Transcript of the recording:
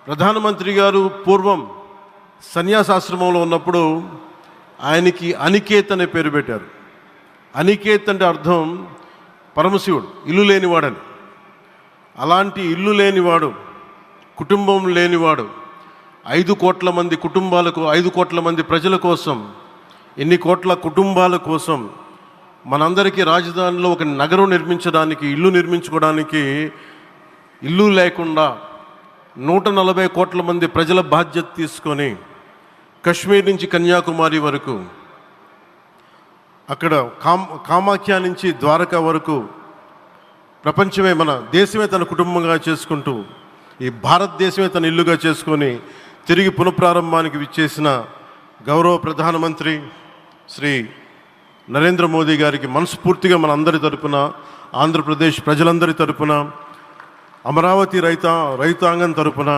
ప్రధానమంత్రి గారు పూర్వం సన్యాసాశ్రమంలో ఉన్నప్పుడు ఆయనకి అనికేత్ అనే పేరు పెట్టారు. అనికేత్ అంటే అర్థం పరమశివుడు, ఇల్లు లేనివాడని. అలాంటి ఇల్లు లేనివాడు, కుటుంబం లేనివాడు 5 కోట్ల మంది కుటుంబాలకు, 5 కోట్ల మంది ప్రజల కోసం, ఎన్ని కోట్ల కుటుంబాల కోసం మనందరికీ రాజధానిలో ఒక నగరం నిర్మించడానికి, ఇల్లు నిర్మించుకోవడానికి ఇల్లు లేకుండా 140 కోట్ల మంది ప్రజల బాధ్యత తీసుకొని కశ్మీర్ నుంచి కన్యాకుమారి వరకు, అక్కడ కామాఖ్య నుంచి ద్వారకా వరకు ప్రపంచమే, మన దేశమే తన కుటుంబంగా చేసుకుంటూ, ఈ భారతదేశమే తన ఇల్లుగా చేసుకొని తిరిగి పునఃప్రారంభానికి విచ్చేసిన గౌరవ ప్రధానమంత్రి శ్రీ నరేంద్ర మోదీ గారికి మనస్ఫూర్తిగా మన అందరి తరపున, ఆంధ్రప్రదేశ్ ప్రజలందరి తరపున, అమరావతి రైతాంగం తరపున